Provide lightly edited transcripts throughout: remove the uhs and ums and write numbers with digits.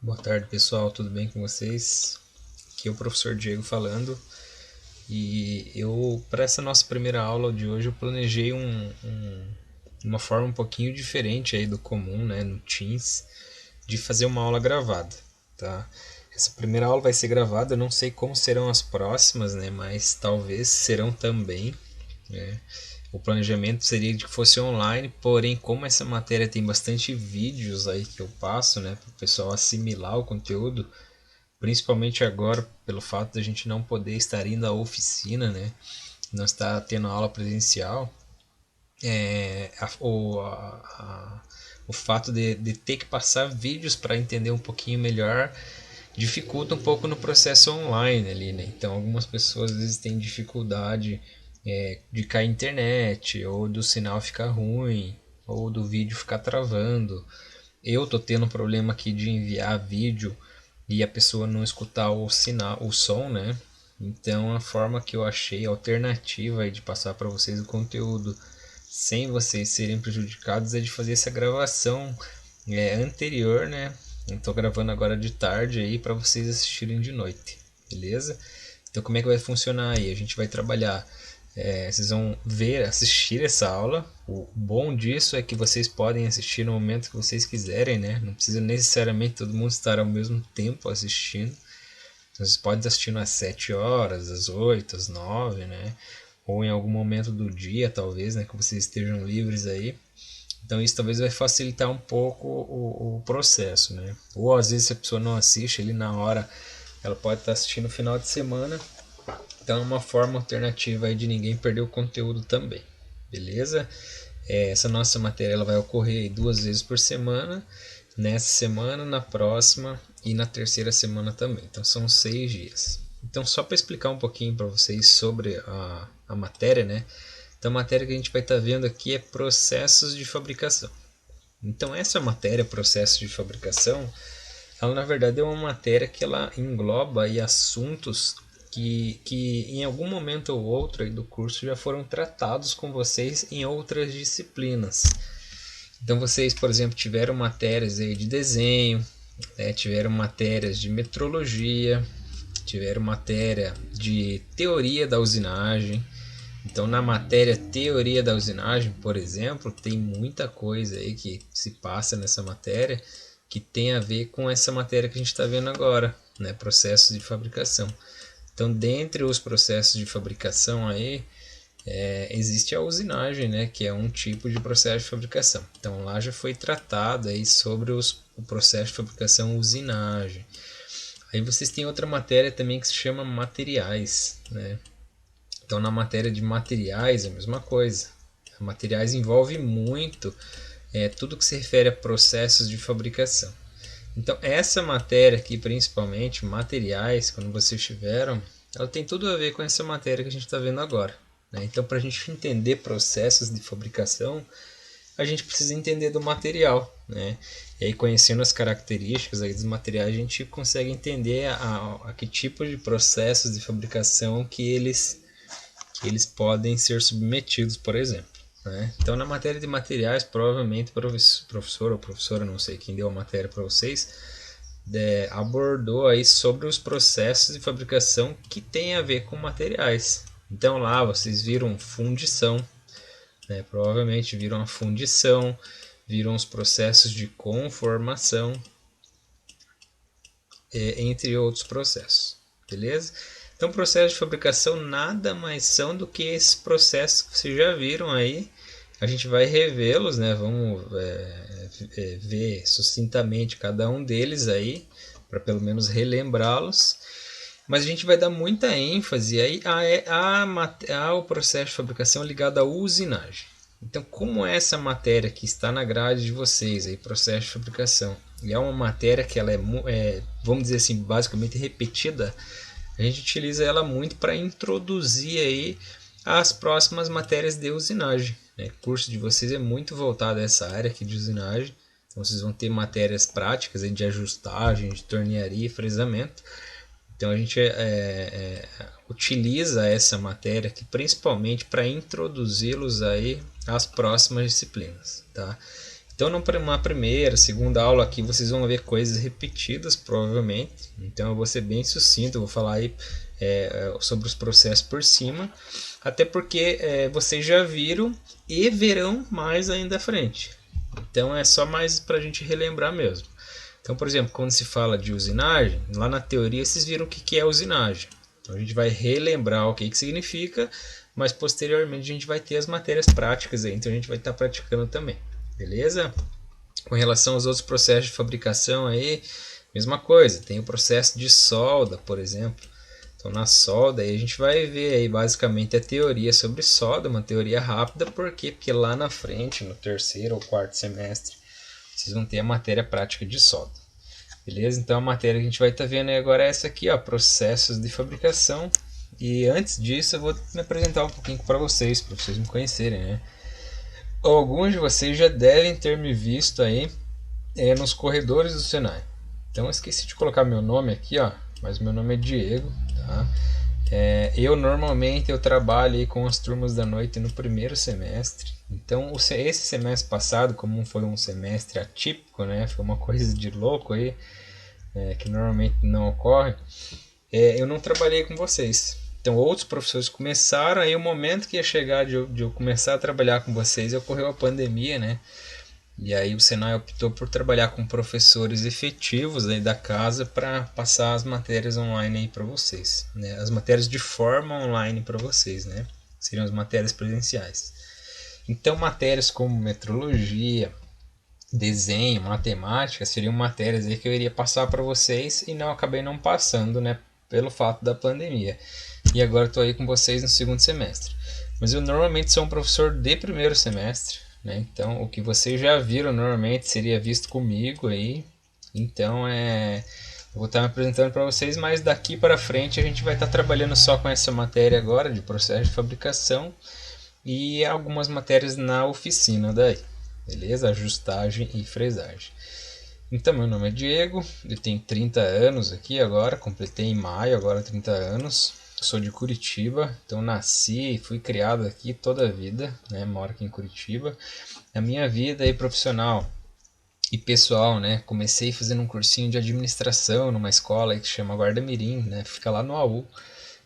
Boa tarde, pessoal, tudo bem com vocês? Aqui é o professor Diego falando. E para essa nossa primeira aula de hoje, eu planejei uma forma um pouquinho diferente aí do comum, né, no Teams, de fazer uma aula gravada, tá? Essa primeira aula vai ser gravada, eu não sei como serão as próximas, né, mas talvez serão também, né? O planejamento seria de que fosse online, porém, como essa matéria tem bastante vídeos aí que eu passo, né, para o pessoal assimilar o conteúdo, principalmente agora pelo fato de a gente não poder estar indo à oficina, né, não estar tendo aula presencial, o fato de ter que passar vídeos para entender um pouquinho melhor dificulta um pouco no processo online ali, né? Então algumas pessoas às vezes têm dificuldade de cair internet, ou do sinal ficar ruim, ou do vídeo ficar travando. Eu tô tendo um problema aqui de enviar vídeo e a pessoa não escutar o sinal, o som, né? Então a forma que eu achei alternativa de passar para vocês o conteúdo sem vocês serem prejudicados é de fazer essa gravação anterior, né? Eu tô gravando agora de tarde aí para vocês assistirem de noite, beleza? Então como é que vai funcionar aí? A gente vai trabalhar, vocês vão ver, assistir essa aula. O bom disso é que vocês podem assistir no momento que vocês quiserem, né? Não precisa necessariamente todo mundo estar ao mesmo tempo assistindo. Então, vocês podem estar assistindo às 7 horas, às 8, às 9, né? Ou em algum momento do dia, talvez, né? Que vocês estejam livres aí. Então isso talvez vai facilitar um pouco o processo, né? Ou às vezes se a pessoa não assiste ali na hora, ela pode estar assistindo no final de semana. Então é uma forma alternativa aí de ninguém perder o conteúdo também, beleza? Essa nossa matéria ela vai ocorrer aí 2 vezes por semana, nessa semana, na próxima e na terceira semana também. Então são 6 dias. Então só para explicar um pouquinho para vocês sobre a matéria, né? Então a matéria que a gente vai estar vendo aqui é processos de fabricação. Então essa matéria, processos de fabricação, ela na verdade é uma matéria que ela engloba aí assuntos que em algum momento ou outro aí do curso já foram tratados com vocês em outras disciplinas. Então vocês, por exemplo, tiveram matérias aí de desenho, né, tiveram matérias de metrologia, tiveram matéria de teoria da usinagem. Então na matéria teoria da usinagem, por exemplo, tem muita coisa aí que se passa nessa matéria que tem a ver com essa matéria que a gente está vendo agora, né? Processos de fabricação. Então, dentre os processos de fabricação aí, existe a usinagem, né? Que é um tipo de processo de fabricação. Então, lá já foi tratado aí sobre o processo de fabricação usinagem. Aí vocês têm outra matéria também que se chama materiais, né? Então, na matéria de materiais é a mesma coisa. Materiais envolve muito tudo que se refere a processos de fabricação. Então, essa matéria aqui, principalmente, materiais, quando vocês tiveram, ela tem tudo a ver com essa matéria que a gente está vendo agora, né? Então, para a gente entender processos de fabricação, a gente precisa entender do material, né? E aí, conhecendo as características aí dos materiais, a gente consegue entender a que tipo de processos de fabricação que eles podem ser submetidos, por exemplo, né? Então, na matéria de materiais, provavelmente o professor ou professora, não sei quem deu a matéria para vocês, abordou aí sobre os processos de fabricação que tem a ver com materiais. Então, lá vocês viram fundição, né? Provavelmente viram a fundição, viram os processos de conformação, entre outros processos, beleza? Então, processos de fabricação nada mais são do que esses processos que vocês já viram aí. A gente vai revê-los, né? Vamos ver sucintamente cada um deles aí, para pelo menos relembrá-los. Mas a gente vai dar muita ênfase aí ao processo de fabricação ligado à usinagem. Então, como essa matéria que está na grade de vocês, aí, processo de fabricação, e é uma matéria que ela vamos dizer assim, basicamente repetida, a gente utiliza ela muito para introduzir aí as próximas matérias de usinagem, né? O curso de vocês é muito voltado a essa área aqui de usinagem, então vocês vão ter matérias práticas aí de ajustagem, de tornearia e fresamento. Então a gente utiliza essa matéria aqui principalmente para introduzi-los aí às próximas disciplinas, tá? Então, numa primeira, segunda aula aqui, vocês vão ver coisas repetidas, provavelmente. Então, eu vou ser bem sucinto, eu vou falar aí sobre os processos por cima, até porque vocês já viram e verão mais ainda à frente. Então, é só mais para a gente relembrar mesmo. Então, por exemplo, quando se fala de usinagem, lá na teoria vocês viram o que é usinagem. Então, a gente vai relembrar o que significa, mas posteriormente a gente vai ter as matérias práticas aí, então a gente vai estar praticando também. Beleza? Com relação aos outros processos de fabricação aí, mesma coisa, tem o processo de solda, por exemplo. Então na solda aí a gente vai ver aí basicamente a teoria sobre solda, uma teoria rápida, por quê? Porque lá na frente, no terceiro ou quarto semestre, vocês vão ter a matéria prática de solda. Beleza? Então a matéria que a gente vai estar vendo agora é essa aqui, ó, processos de fabricação. E antes disso eu vou me apresentar um pouquinho para vocês me conhecerem, né? Alguns de vocês já devem ter me visto aí nos corredores do Senai. Então eu esqueci de colocar meu nome aqui, ó, mas meu nome é Diego, tá? Eu normalmente eu trabalho aí com as turmas da noite no primeiro semestre. Então esse semestre passado, como foi um semestre atípico, né, foi uma coisa de louco aí, que normalmente não ocorre, eu não trabalhei com vocês. Então outros professores começaram, aí o momento que ia chegar de eu começar a trabalhar com vocês, ocorreu a pandemia, né? E aí o Senai optou por trabalhar com professores efetivos aí da casa para passar as matérias online aí para vocês, né? As matérias de forma online para vocês, né? Seriam as matérias presenciais. Então matérias como metrologia, desenho, matemática seriam matérias aí que eu iria passar para vocês e não acabei não passando, né? Pelo fato da pandemia. E agora estou aí com vocês no segundo semestre. Mas eu normalmente sou um professor de primeiro semestre, né? Então o que vocês já viram normalmente seria visto comigo aí. Então eu vou estar me apresentando para vocês, mas daqui para frente a gente vai estar trabalhando só com essa matéria agora de processo de fabricação e algumas matérias na oficina daí. Beleza? Ajustagem e fresagem. Então, meu nome é Diego, eu tenho 30 anos aqui agora, completei em maio, agora 30 anos. Sou de Curitiba, então nasci e fui criado aqui toda a vida, né? Moro aqui em Curitiba. A minha vida aí profissional e pessoal, né? Comecei fazendo um cursinho de administração numa escola aí que se chama Guarda-Mirim, né? Fica lá no AU.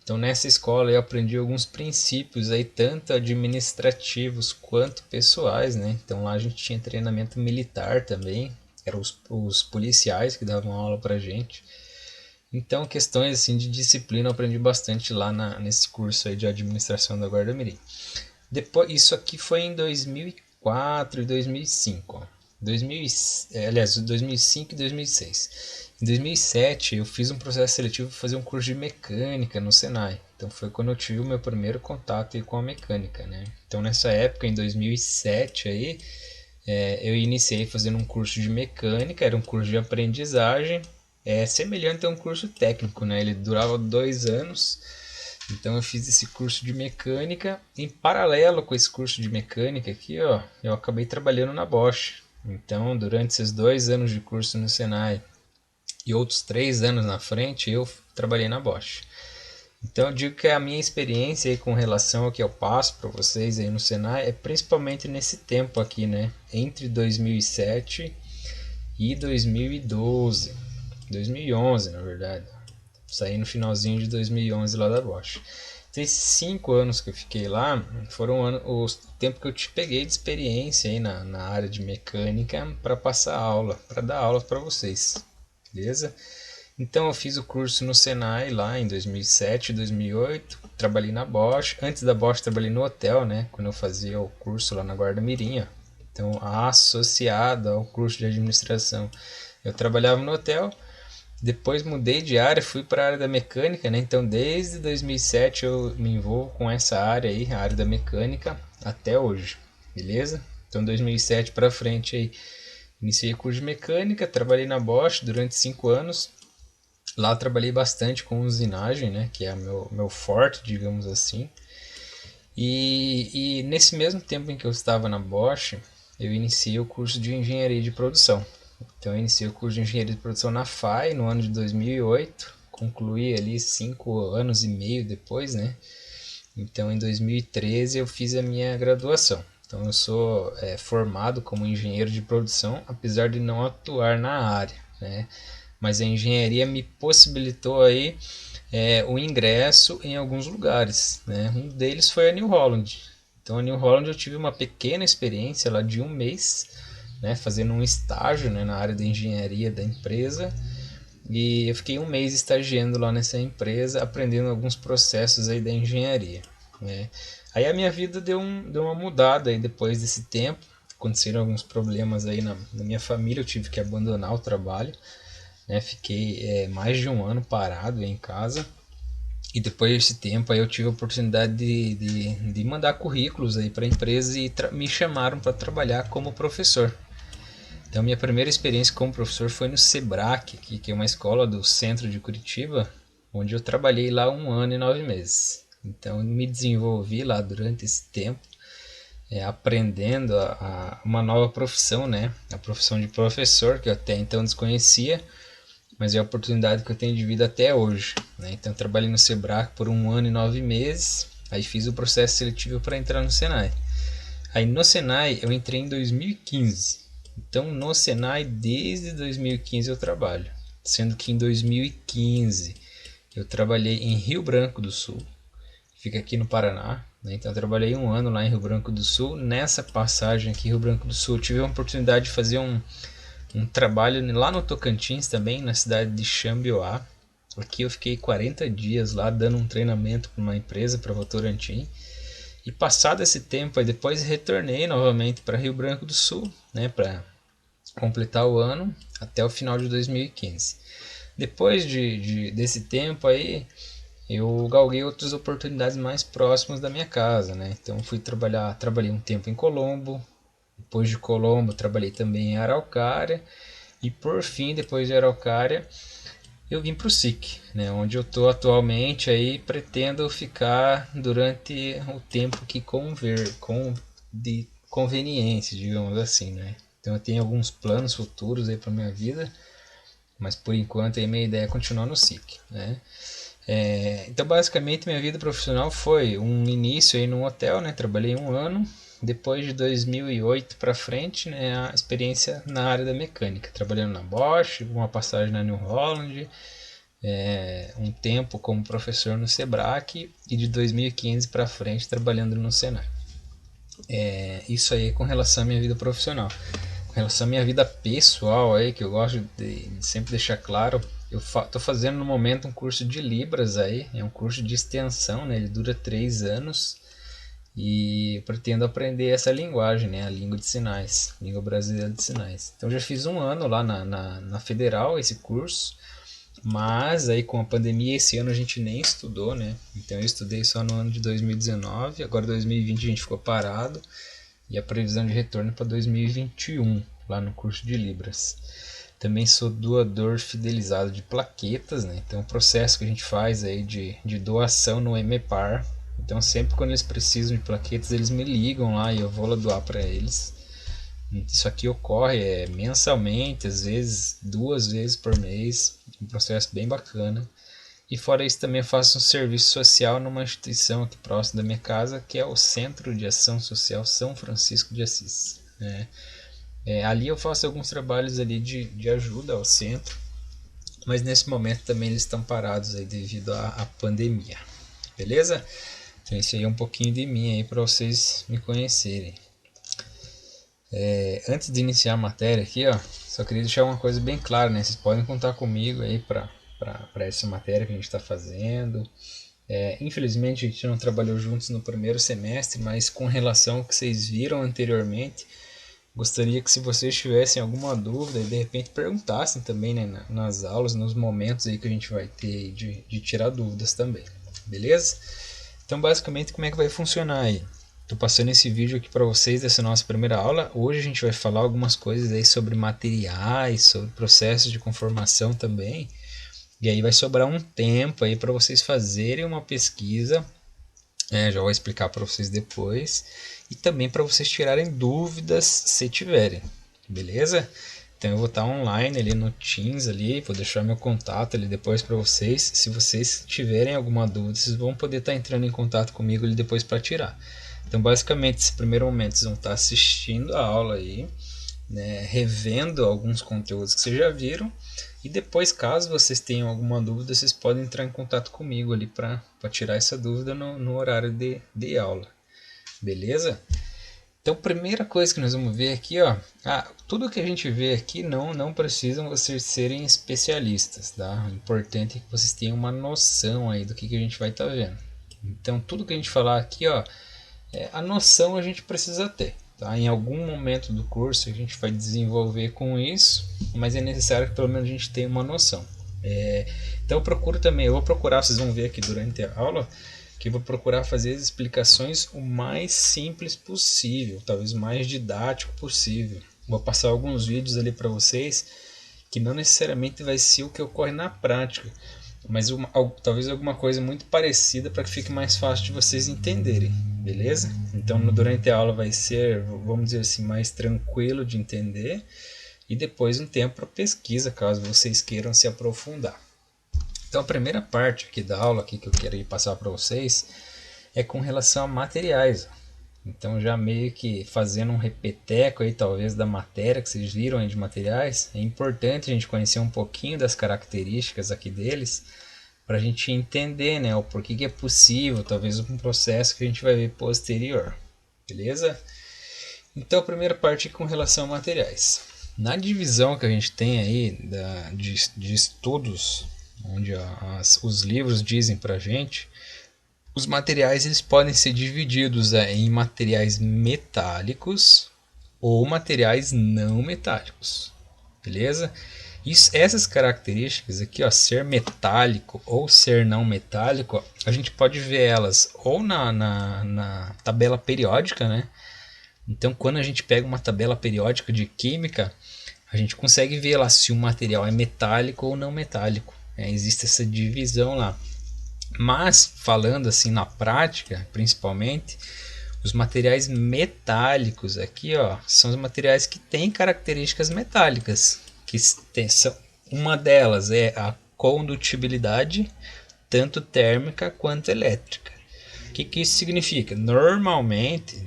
Então nessa escola eu aprendi alguns princípios aí, tanto administrativos quanto pessoais, né? Então lá a gente tinha treinamento militar também, eram os policiais que davam aula pra gente. Então questões assim de disciplina eu aprendi bastante lá nesse curso aí de administração da Guarda-Mirim. Depois, isso aqui foi em 2004 e 2005, ó. 2005 e 2006. Em 2007 eu fiz um processo seletivo para fazer um curso de mecânica no Senai. Então foi quando eu tive o meu primeiro contato aí com a mecânica, né? Então nessa época, em 2007 aí, eu iniciei fazendo um curso de mecânica, era um curso de aprendizagem, semelhante a um curso técnico, né? Ele durava 2 anos. Então eu fiz esse curso de mecânica. Em paralelo com esse curso de mecânica aqui, ó, eu acabei trabalhando na Bosch. Então, durante esses 2 anos de curso no Senai e outros 3 anos na frente, eu trabalhei na Bosch. Então, eu digo que a minha experiência aí com relação ao que eu passo para vocês aí no Senai é principalmente nesse tempo aqui, né? Entre 2007 e 2012. 2011, na verdade. Saí no finalzinho de 2011 lá da Bosch. Então, esses 5 anos que eu fiquei lá foram o tempo que eu te peguei de experiência aí na área de mecânica para passar aula, para dar aula para vocês, beleza? Então eu fiz o curso no Senai lá em 2007, 2008, trabalhei na Bosch. Antes da Bosch trabalhei no hotel, né? Quando eu fazia o curso lá na Guarda-Mirim. Então associado ao curso de administração, eu trabalhava no hotel. Depois mudei de área, fui para a área da mecânica, né? Então desde 2007 eu me envolvo com essa área aí, a área da mecânica, até hoje, beleza? Então 2007 para frente aí, iniciei o curso de mecânica, trabalhei na Bosch durante 5 anos. Lá trabalhei bastante com usinagem, né? Que é meu forte, digamos assim. E nesse mesmo tempo em que eu estava na Bosch, eu iniciei o curso de engenharia de produção. Então eu iniciei o curso de engenharia de produção na FAI no ano de 2008, concluí ali 5 anos e meio depois, né? Então em 2013 eu fiz a minha graduação. Então eu sou formado como engenheiro de produção, apesar de não atuar na área, né? Mas a engenharia me possibilitou aí o ingresso em alguns lugares, né? Um deles foi a New Holland. Então a New Holland eu tive uma pequena experiência lá de um mês, né? Fazendo um estágio, né? Na área de engenharia da empresa. E eu fiquei um mês estagiando lá nessa empresa, aprendendo alguns processos aí da engenharia, né? Aí a minha vida deu uma mudada aí depois desse tempo. Aconteceram alguns problemas aí na minha família, eu tive que abandonar o trabalho, né? Fiquei mais de um ano parado em casa. E depois desse tempo aí eu tive a oportunidade de mandar currículos aí para a empresa e me chamaram para trabalhar como professor. Então, minha primeira experiência como professor foi no Sebrac, que é uma escola do centro de Curitiba, onde eu trabalhei lá 1 ano e 9 meses. Então, me desenvolvi lá durante esse tempo, aprendendo uma nova profissão, né? A profissão de professor, que eu até então desconhecia, mas é a oportunidade que eu tenho de vida até hoje, né? Então, trabalhei no Sebrac por 1 ano e 9 meses, aí fiz o processo seletivo para entrar no Senai. Aí no Senai eu entrei em 2015. Então no Senai desde 2015 eu trabalho. Sendo que em 2015 eu trabalhei em Rio Branco do Sul, fica aqui no Paraná, né? Então eu trabalhei um ano lá em Rio Branco do Sul. Nessa passagem aqui em Rio Branco do Sul eu tive a oportunidade de fazer um trabalho lá no Tocantins também, na cidade de Xambioá. Aqui eu fiquei 40 dias lá dando um treinamento para uma empresa, para Votorantim. E passado esse tempo, aí depois retornei novamente para Rio Branco do Sul, né, para completar o ano até o final de 2015. Depois desse tempo aí, eu galguei outras oportunidades mais próximas da minha casa, né? Então trabalhei um tempo em Colombo, depois de Colombo trabalhei também em Araucária e por fim, depois de Araucária, eu vim para o SIC, né, onde eu estou atualmente, aí pretendo ficar durante o tempo que de conveniência, digamos assim, né? Então eu tenho alguns planos futuros aí para minha vida, mas por enquanto aí minha ideia é continuar no SIC, né? Então basicamente minha vida profissional foi um início aí num hotel, né? Trabalhei um ano. Depois de 2008 para frente, né, a experiência na área da mecânica, trabalhando na Bosch, uma passagem na New Holland, um tempo como professor no Sebrac e de 2015 para frente trabalhando no Senai. Isso aí com relação à minha vida profissional. Com relação à minha vida pessoal aí, que eu gosto de sempre deixar claro, eu estou fazendo no momento um curso de Libras aí, é um curso de extensão, né, ele dura 3 anos. E eu pretendo aprender essa linguagem, né? A língua de sinais, língua brasileira de sinais. Então já fiz um ano lá na Federal esse curso, mas aí com a pandemia esse ano a gente nem estudou, né? Então eu estudei só no ano de 2019, agora 2020 a gente ficou parado e a previsão de retorno para 2021 lá no curso de Libras. Também sou doador fidelizado de plaquetas, né? Então o processo que a gente faz aí de doação no MEPAR. Então sempre quando eles precisam de plaquetas, eles me ligam lá e eu vou lá doar para eles. Isso aqui ocorre mensalmente, às vezes 2 vezes por mês, um processo bem bacana. E fora isso também eu faço um serviço social numa instituição aqui próximo da minha casa, que é o Centro de Ação Social São Francisco de Assis, né? Ali eu faço alguns trabalhos ali de ajuda ao centro, mas nesse momento também eles estão parados aí devido à pandemia, beleza? Então esse aí é um pouquinho de mim aí para vocês me conhecerem. Antes de iniciar a matéria aqui, ó, só queria deixar uma coisa bem clara, né? Vocês podem contar comigo aí para essa matéria que a gente está fazendo. Infelizmente a gente não trabalhou juntos no primeiro semestre, mas com relação ao que vocês viram anteriormente, gostaria que se vocês tivessem alguma dúvida e de repente perguntassem também, né, nas aulas, nos momentos aí que a gente vai ter de tirar dúvidas também, beleza? Então basicamente como é que vai funcionar aí? Estou passando esse vídeo aqui para vocês dessa nossa primeira aula. Hoje a gente vai falar algumas coisas aí sobre materiais, sobre processos de conformação também. E aí vai sobrar um tempo aí para vocês fazerem uma pesquisa. Já vou explicar para vocês depois. E também para vocês tirarem dúvidas se tiverem. Beleza? Então eu vou estar online ali no Teams ali, vou deixar meu contato ali depois para vocês. Se vocês tiverem alguma dúvida, vocês vão poder estar entrando em contato comigo ali depois para tirar. Então, basicamente, nesse primeiro momento, vocês vão estar assistindo a aula aí, né, revendo alguns conteúdos que vocês já viram. E depois, caso vocês tenham alguma dúvida, vocês podem entrar em contato comigo ali para tirar essa dúvida no horário de aula. Beleza? Então, primeira coisa que nós vamos ver aqui, ó, tudo que a gente vê aqui não precisam vocês serem especialistas, tá? O importante é que vocês tenham uma noção aí do que a gente vai estar vendo. Então, tudo que a gente falar aqui, ó, a noção a gente precisa ter, tá? Em algum momento do curso a gente vai desenvolver com isso, mas é necessário que pelo menos a gente tenha uma noção. Então, eu vou procurar, vocês vão ver aqui durante a aula, que eu vou procurar fazer as explicações o mais simples possível, talvez o mais didático possível. Vou passar alguns vídeos ali para vocês que não necessariamente vai ser o que ocorre na prática, mas talvez alguma coisa muito parecida para que fique mais fácil de vocês entenderem, beleza? Então durante a aula vai ser, vamos dizer assim, mais tranquilo de entender e depois um tempo para pesquisa, caso vocês queiram se aprofundar. Então a primeira parte aqui da aula aqui que eu quero passar para vocês é com relação a materiais. Então já meio que fazendo um repeteco aí talvez da matéria que vocês viram aí de materiais, é importante a gente conhecer um pouquinho das características aqui deles para a gente entender, né, o porquê que é possível, talvez um processo que a gente vai ver posterior, beleza? Então a primeira parte é com relação a materiais. Na divisão que a gente tem aí de estudos, onde os livros dizem para a gente, os materiais eles podem ser divididos em materiais metálicos ou materiais não metálicos, beleza? Essas características aqui, ó, ser metálico ou ser não metálico, ó, a gente pode ver elas ou na tabela periódica, né? Então, quando a gente pega uma tabela periódica de química, a gente consegue ver lá se o material é metálico ou não metálico. Existe essa divisão lá. Mas, falando assim na prática, principalmente, os materiais metálicos aqui, ó, são os materiais que têm características metálicas. Uma delas é a condutibilidade, tanto térmica quanto elétrica. O que isso significa? Normalmente,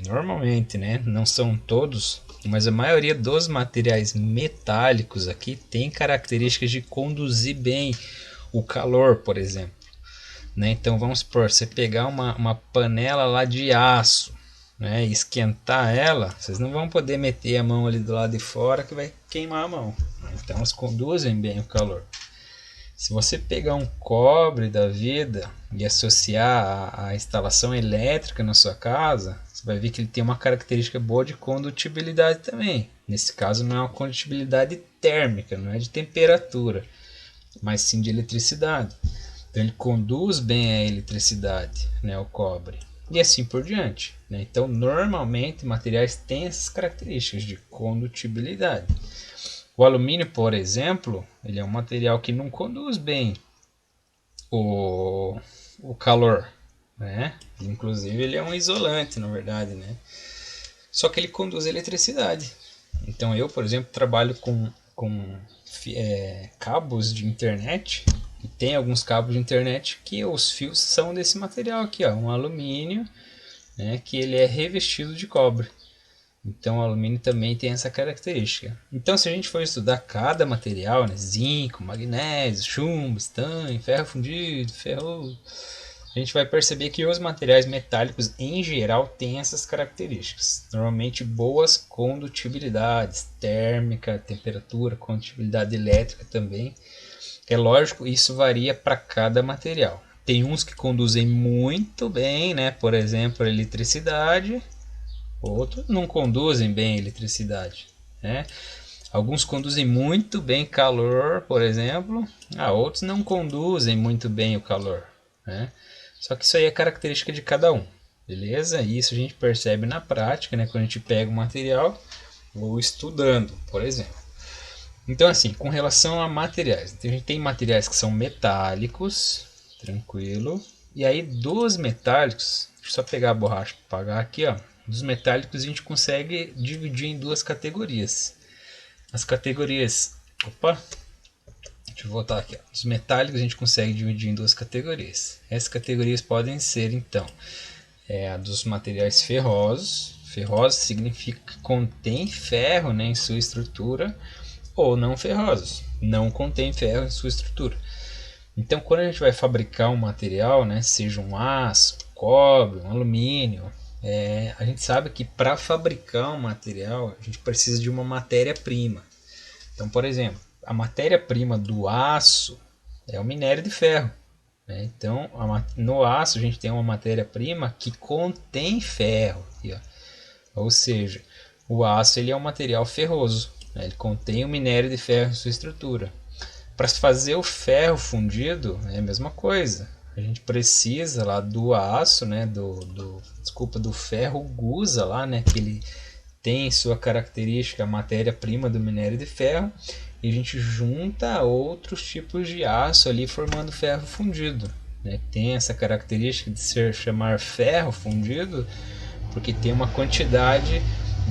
né, não são todos, mas a maioria dos materiais metálicos aqui tem características de conduzir bem o calor, por exemplo. Né? Então vamos supor, você pegar uma panela lá de aço, né, e esquentar ela, vocês não vão poder meter a mão ali do lado de fora que vai queimar a mão. Então elas conduzem bem o calor. Se você pegar um cobre da vida e associar a instalação elétrica na sua casa, você vai ver que ele tem uma característica boa de condutibilidade também. Nesse caso não é uma condutibilidade térmica, não é de temperatura, mas sim de eletricidade. Então ele conduz bem a eletricidade, né, o cobre, e assim por diante. Né? Então normalmente materiais têm essas características de condutibilidade. O alumínio, por exemplo, ele é um material que não conduz bem o calor, né? Inclusive ele é um isolante, na verdade, né? Só que ele conduz eletricidade. Então eu, por exemplo, trabalho com cabos de internet, e tem alguns cabos de internet que os fios são desse material aqui, ó, um alumínio, né, que ele é revestido de cobre. Então o alumínio também tem essa característica. Então se a gente for estudar cada material, né, zinco, magnésio, chumbo, estanho, ferro fundido, ferro, a gente vai perceber que os materiais metálicos em geral têm essas características. Normalmente boas condutibilidades, térmica, temperatura, condutibilidade elétrica também. É lógico, isso varia para cada material. Tem uns que conduzem muito bem, né? Por exemplo, a eletricidade. Outros não conduzem bem a eletricidade, né? Alguns conduzem muito bem calor, por exemplo. Outros não conduzem muito bem o calor, né? Só que isso aí é característica de cada um, beleza? E isso a gente percebe na prática, né? Quando a gente pega o material ou estudando, por exemplo. Então, assim, com relação a materiais, então, a gente tem materiais que são metálicos, tranquilo. E aí, dos metálicos, deixa eu só pegar a borracha para apagar aqui, ó. Dos metálicos a gente consegue dividir em duas categorias. As categorias... Opa! Deixa eu voltar aqui. Ó. Os metálicos a gente consegue dividir em duas categorias. Essas categorias podem ser, então, é a dos materiais ferrosos. Ferrosos significa que contém ferro, né, em sua estrutura, ou não ferrosos, não contém ferro em sua estrutura. Então, quando a gente vai fabricar um material, né, seja um aço, cobre, um alumínio, a gente sabe que para fabricar um material a gente precisa de uma matéria-prima. Então, por exemplo, a matéria-prima do aço é o minério de ferro. Né? Então, no aço a gente tem uma matéria-prima que contém ferro. Aqui, ó. Ou seja, o aço ele é um material ferroso. Né? Ele contém o minério de ferro em sua estrutura. Para fazer o ferro fundido é a mesma coisa. A gente precisa lá do aço, né? do ferro gusa lá, né? Que ele tem sua característica a matéria-prima do minério de ferro, e a gente junta outros tipos de aço ali formando ferro fundido. Né? Tem essa característica de ser chamar ferro fundido porque tem uma quantidade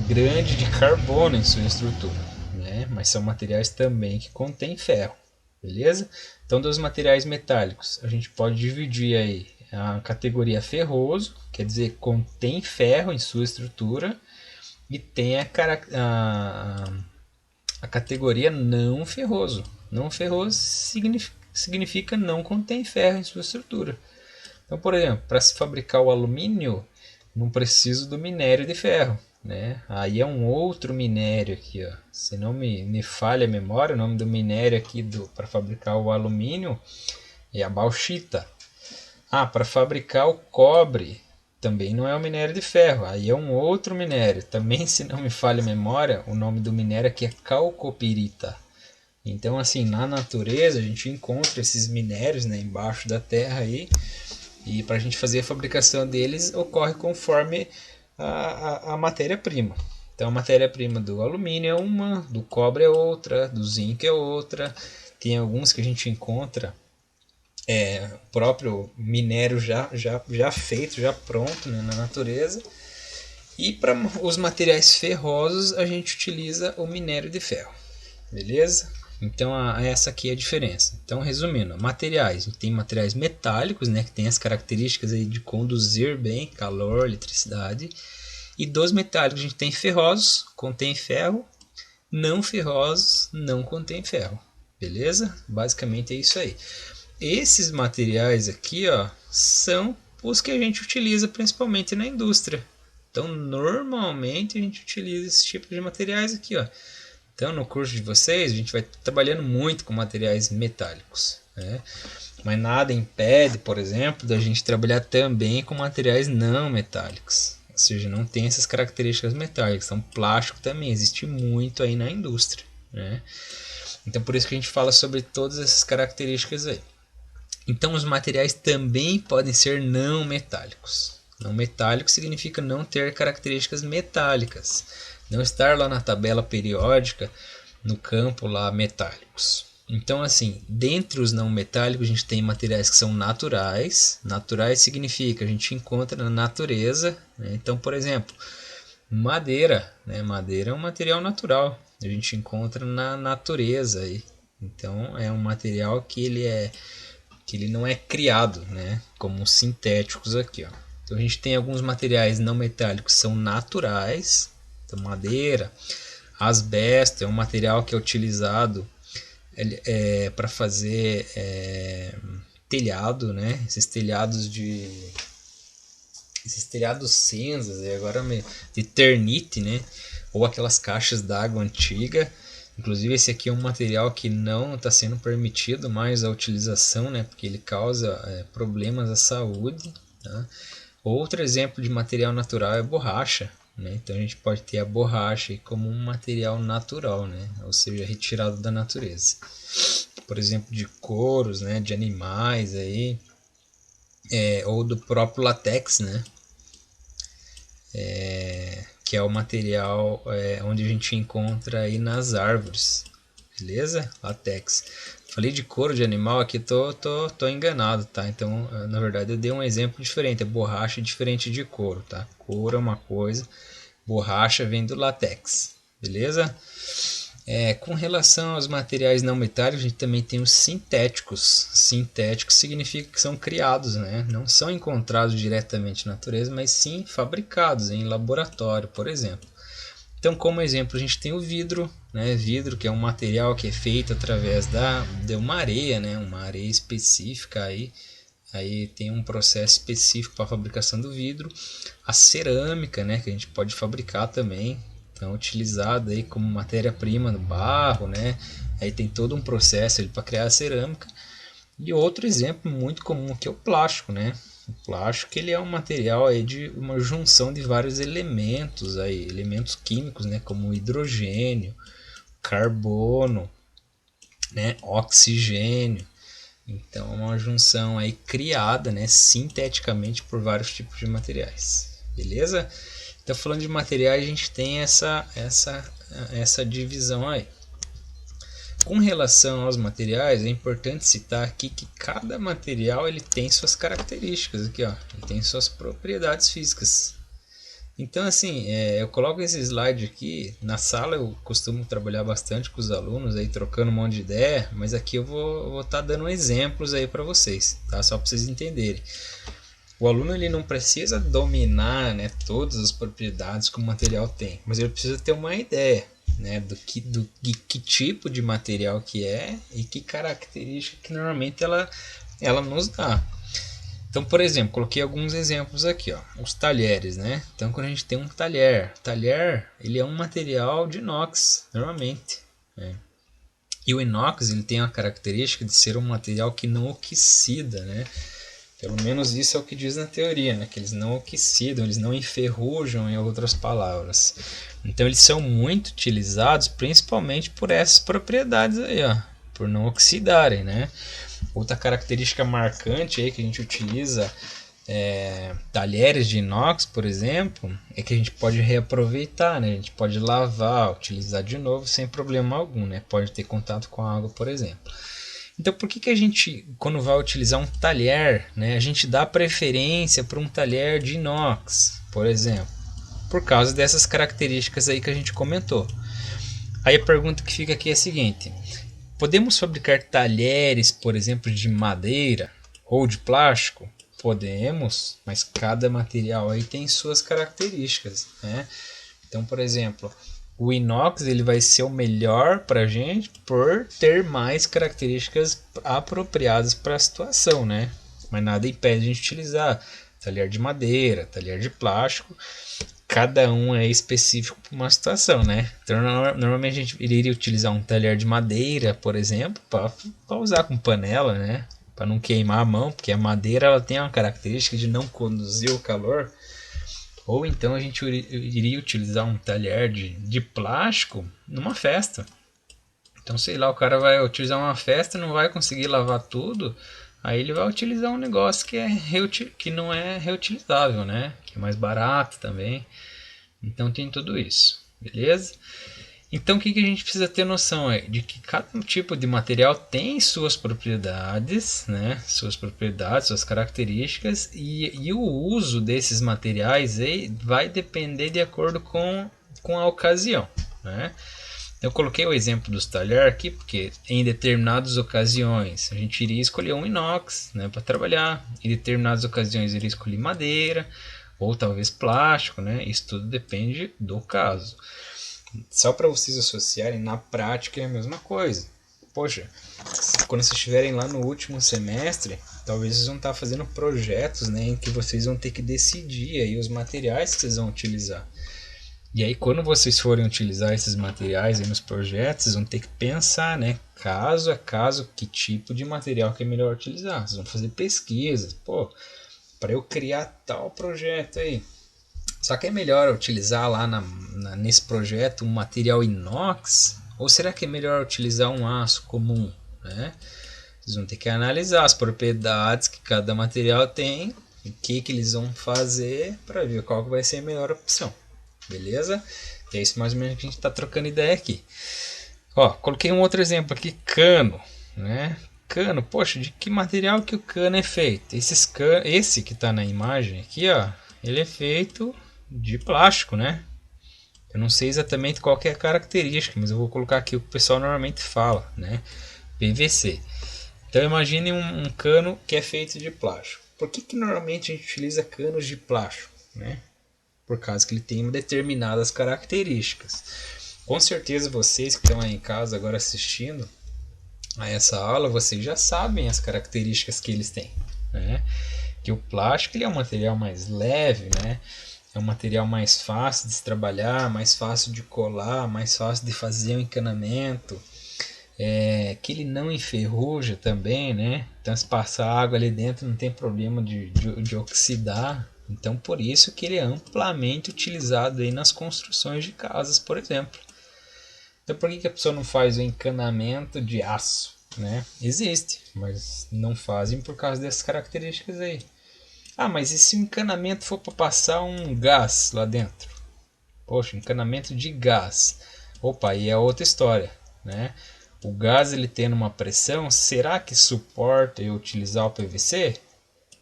grande de carbono em sua estrutura. Né? Mas são materiais também que contêm ferro. Beleza? Então, dos materiais metálicos, a gente pode dividir aí a categoria ferroso, quer dizer, contém ferro em sua estrutura, e tem a categoria não ferroso. Não ferroso significa não contém ferro em sua estrutura. Então, por exemplo, para se fabricar o alumínio, não preciso do minério de ferro. Né? Aí é um outro minério aqui. Ó. Se não me falha a memória, o nome do minério aqui para fabricar o alumínio é a bauxita. Para fabricar o cobre, também não é o minério de ferro, aí é um outro minério. Também, se não me falha a memória, o nome do minério aqui é calcopirita. Então, assim, na natureza a gente encontra esses minérios, né, embaixo da terra aí, e para a gente fazer a fabricação deles ocorre conforme a matéria-prima. Então, a matéria-prima do alumínio é uma, do cobre é outra, do zinco é outra. Tem alguns que a gente encontra o próprio minério já feito, já pronto, né, na natureza. E para os materiais ferrosos a gente utiliza o minério de ferro. Beleza? Então essa aqui é a diferença. Então, resumindo, materiais, a gente tem materiais metálicos, né, que tem as características aí de conduzir bem calor, eletricidade. E dos metálicos a gente tem ferrosos, contém ferro, não ferrosos, não contém ferro. Beleza? Basicamente é isso aí. Esses materiais aqui, ó, são os que a gente utiliza principalmente na indústria. Então, normalmente a gente utiliza esse tipo de materiais aqui, ó. Então, no curso de vocês, a gente vai trabalhando muito com materiais metálicos, né? Mas nada impede, por exemplo, da gente trabalhar também com materiais não metálicos. Ou seja, não tem essas características metálicas. Então, plástico também existe muito aí na indústria, né? Então, por isso que a gente fala sobre todas essas características aí. Então, os materiais também podem ser não metálicos. Não metálico significa não ter características metálicas. Não estar lá na tabela periódica, no campo lá metálicos. Então, assim, dentre os não metálicos, a gente tem materiais que são naturais. Naturais significa a gente encontra na natureza. Né? Então, por exemplo, madeira. Né? Madeira é um material natural. A gente encontra na natureza. Aí. Então, é um material que ele não é criado, né? Como os sintéticos aqui. Ó. Então, a gente tem alguns materiais não metálicos que são naturais. Então, madeira, asbesto é um material que é utilizado para fazer telhado, né? Esses telhados cinzas, e agora de ternite, né? Ou aquelas caixas d'água antiga. Inclusive esse aqui é um material que não está sendo permitido mais a utilização, né? Porque ele causa problemas à saúde. Tá? Outro exemplo de material natural é borracha. Né? Então a gente pode ter a borracha como um material natural, né? Ou seja, retirado da natureza. Por exemplo, de couros, né? De animais, aí, ou do próprio látex, né? Que é o material onde a gente encontra aí nas árvores. Beleza? Látex. Falei de couro de animal aqui, tô enganado, tá? Então, na verdade, eu dei um exemplo diferente. É borracha diferente de couro, tá? Couro é uma coisa, borracha vem do látex, beleza? Com relação aos materiais não metálicos, a gente também tem os sintéticos. Sintéticos significa que são criados, né? Não são encontrados diretamente na natureza, mas sim fabricados em laboratório, por exemplo. Então, como exemplo, a gente tem o vidro, né? Vidro, que é um material que é feito através de uma areia, né? Uma areia específica aí tem um processo específico para a fabricação do vidro. A cerâmica, né? Que a gente pode fabricar também, então utilizada aí como matéria-prima no barro, né? Aí tem todo um processo para criar a cerâmica. E outro exemplo muito comum que é o plástico, né? O plástico ele é um material aí de uma junção de vários elementos aí, elementos químicos, né? Como hidrogênio, carbono, né? Oxigênio. Então é uma junção aí criada, né? Sinteticamente por vários tipos de materiais. Beleza? Então falando de materiais a gente tem essa divisão aí. Com relação aos materiais, é importante citar aqui que cada material ele tem suas características, aqui, ó, ele tem suas propriedades físicas. Então, assim, eu coloco esse slide aqui, na sala eu costumo trabalhar bastante com os alunos, aí trocando um monte de ideia, mas aqui eu vou estar dando exemplos aí para vocês, tá? Só para vocês entenderem. O aluno ele não precisa dominar, né, todas as propriedades que o material tem, mas ele precisa ter uma ideia, né, que tipo de material que é e que característica que normalmente ela nos dá. Então, por exemplo, coloquei alguns exemplos aqui, ó, os talheres, né? Então, quando a gente tem um talher ele é um material de inox, normalmente, né? E o inox ele tem a característica de ser um material que não oxida, né? Pelo menos isso é o que diz na teoria, né? Que eles não oxidam, eles não enferrujam, em outras palavras. Então eles são muito utilizados principalmente por essas propriedades aí, ó, por não oxidarem, né? Outra característica marcante aí que a gente utiliza talheres de inox, por exemplo, é que a gente pode reaproveitar, né? A gente pode lavar, utilizar de novo sem problema algum, né? Pode ter contato com a água, por exemplo. Então, por que a gente, quando vai utilizar um talher, né, a gente dá preferência para um talher de inox, por exemplo? Por causa dessas características aí que a gente comentou. Aí a pergunta que fica aqui é a seguinte: podemos fabricar talheres, por exemplo, de madeira ou de plástico? Podemos, mas cada material aí tem suas características, né? Então, por exemplo, o inox ele vai ser o melhor para a gente por ter mais características apropriadas para a situação, né? Mas nada impede a gente utilizar talher de madeira, talher de plástico. Cada um é específico para uma situação, né? Então, normalmente a gente iria utilizar um talher de madeira, por exemplo, para usar com panela, né? Para não queimar a mão, porque a madeira ela tem uma característica de não conduzir o calor. Ou então a gente iria utilizar um talher de plástico numa festa. Então, sei lá, o cara vai utilizar uma festa, não vai conseguir lavar tudo, aí ele vai utilizar um negócio que não é reutilizável, né? Que é mais barato também. Então tem tudo isso, beleza? Então o que a gente precisa ter noção é de que cada tipo de material tem suas propriedades, né? Suas propriedades, suas características e o uso desses materiais aí vai depender de acordo com a ocasião, né? Eu coloquei o exemplo dos talheres aqui porque em determinadas ocasiões a gente iria escolher um inox, né, para trabalhar. Em determinadas ocasiões iria escolher madeira ou talvez plástico, né? Isso tudo depende do caso. Só para vocês associarem, na prática é a mesma coisa. Poxa, quando vocês estiverem lá no último semestre, talvez vocês vão estar fazendo projetos, né, em que vocês vão ter que decidir aí os materiais que vocês vão utilizar. E aí quando vocês forem utilizar esses materiais aí nos projetos, vocês vão ter que pensar, né, caso a caso, que tipo de material que é melhor utilizar. Vocês vão fazer pesquisas, pô, para eu criar tal projeto aí. Só que é melhor utilizar lá nesse projeto um material inox? Ou será que é melhor utilizar um aço comum, né? Vocês vão ter que analisar as propriedades que cada material tem, o que eles vão fazer para ver qual vai ser a melhor opção. Beleza? É isso mais ou menos que a gente está trocando ideia aqui. Ó, coloquei um outro exemplo aqui, cano, né? Cano, poxa, de que material que o cano é feito? Esse que está na imagem aqui, ó, ele é feito de plástico, né? Eu não sei exatamente qual que é a característica, mas eu vou colocar aqui o que o pessoal normalmente fala, né? PVC. Então imagine um cano que é feito de plástico. Por que normalmente a gente utiliza canos de plástico, né? Por causa que ele tem determinadas características. Com certeza vocês que estão aí em casa agora assistindo a essa aula, vocês já sabem as características que eles têm, né? Que o plástico ele é um material mais leve, né? É um material mais fácil de se trabalhar, mais fácil de colar, mais fácil de fazer o encanamento, que ele não enferruja também, né? Então se passar água ali dentro não tem problema de oxidar. Então por isso que ele é amplamente utilizado aí nas construções de casas, por exemplo. Então por que a pessoa não faz o encanamento de aço, né? Existe, mas não fazem por causa dessas características aí. Ah, mas e se o encanamento for para passar um gás lá dentro? Poxa, encanamento de gás. Opa, aí é outra história, né? O gás ele tendo uma pressão, será que suporta eu utilizar o PVC?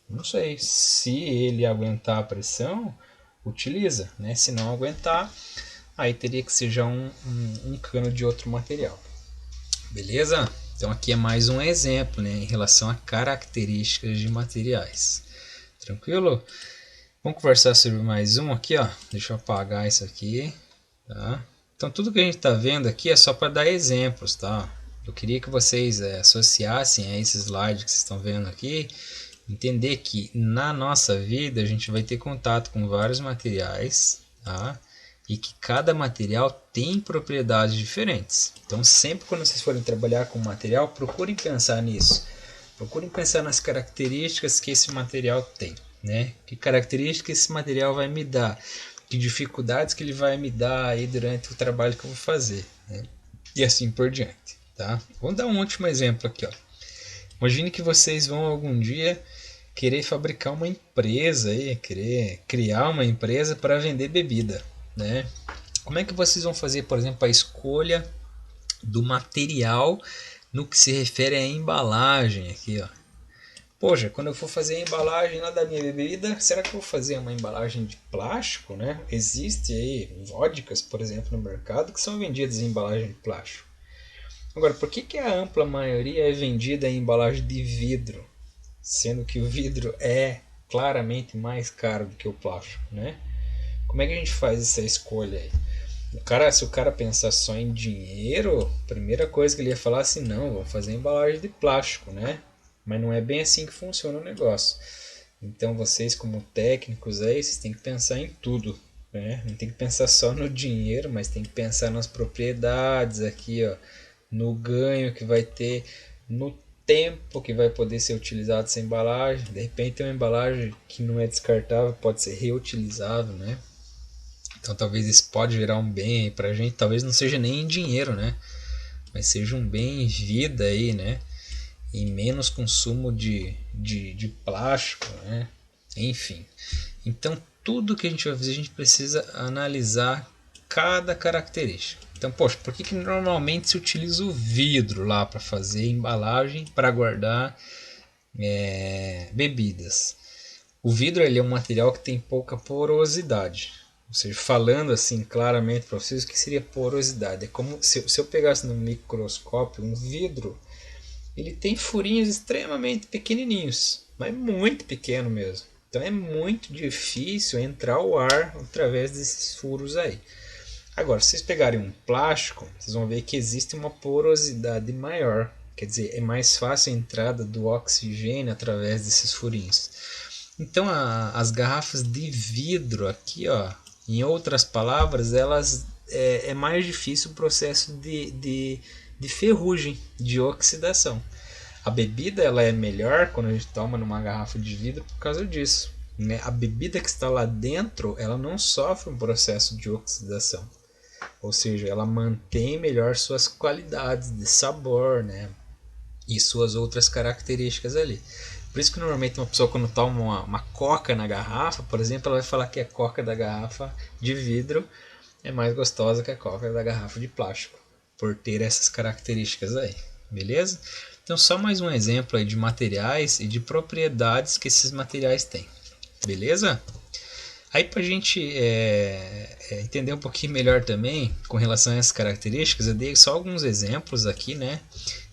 Não sei. Se ele aguentar a pressão, utiliza, né? Se não aguentar, aí teria que ser já um cano de outro material. Beleza? Então aqui é mais um exemplo, né, em relação a características de materiais. Tranquilo? Vamos conversar sobre mais um aqui, ó. Deixa eu apagar isso aqui, tá? Então tudo que a gente está vendo aqui é só para dar exemplos, tá? Eu queria que vocês associassem a esse slide que vocês estão vendo aqui, entender que na nossa vida a gente vai ter contato com vários materiais, tá? E que cada material tem propriedades diferentes. Então sempre quando vocês forem trabalhar com material, procurem pensar nisso. Procurem pensar nas características que esse material tem, né? Que características esse material vai me dar, que dificuldades que ele vai me dar aí durante o trabalho que eu vou fazer, né? E assim por diante, tá? Vamos dar um último exemplo aqui, ó. Imagine que vocês vão algum dia querer fabricar uma empresa aí, querer criar uma empresa para vender bebida, né? Como é que vocês vão fazer, por exemplo, a escolha do material no que se refere à embalagem aqui, ó? Poxa, quando eu for fazer a embalagem lá da minha bebida, será que eu vou fazer uma embalagem de plástico, né? Existe aí vodkas, por exemplo, no mercado que são vendidas em embalagem de plástico. Agora, por que a ampla maioria é vendida em embalagem de vidro, sendo que o vidro é claramente mais caro do que o plástico, né? Como é que a gente faz essa escolha aí? Se o cara pensar só em dinheiro, a primeira coisa que ele ia falar é assim, não, vou fazer embalagem de plástico, né? Mas não é bem assim que funciona o negócio. Então vocês como técnicos aí, vocês têm que pensar em tudo, né? Não tem que pensar só no dinheiro, mas tem que pensar nas propriedades aqui, ó, no ganho que vai ter, no tempo que vai poder ser utilizado essa embalagem. De repente uma embalagem que não é descartável pode ser reutilizável, né? Então talvez isso pode gerar um bem para a gente, talvez não seja nem em dinheiro, né? Mas seja um bem em vida aí, né? E menos consumo de plástico, né? Enfim. Então tudo que a gente vai fazer a gente precisa analisar cada característica. Então, poxa, por que normalmente se utiliza o vidro lá para fazer embalagem para guardar bebidas? O vidro ele é um material que tem pouca porosidade. Ou seja, falando assim claramente para vocês, o que seria porosidade? É como se eu pegasse no microscópio um vidro, ele tem furinhos extremamente pequenininhos, mas muito pequeno mesmo. Então é muito difícil entrar o ar através desses furos aí. Agora, se vocês pegarem um plástico, vocês vão ver que existe uma porosidade maior. Quer dizer, é mais fácil a entrada do oxigênio através desses furinhos. Então, as garrafas de vidro aqui, ó, em outras palavras, elas é mais difícil o processo de ferrugem, de oxidação. A bebida ela é melhor quando a gente toma numa garrafa de vidro por causa disso, né? A bebida que está lá dentro, ela não sofre um processo de oxidação. Ou seja, ela mantém melhor suas qualidades de sabor, né? E suas outras características ali. Por isso que normalmente uma pessoa quando toma uma coca na garrafa, por exemplo, ela vai falar que a coca da garrafa de vidro é mais gostosa que a coca da garrafa de plástico, por ter essas características aí, beleza? Então só mais um exemplo aí de materiais e de propriedades que esses materiais têm, beleza? Aí para a gente entender um pouquinho melhor também com relação a essas características, eu dei só alguns exemplos aqui, né?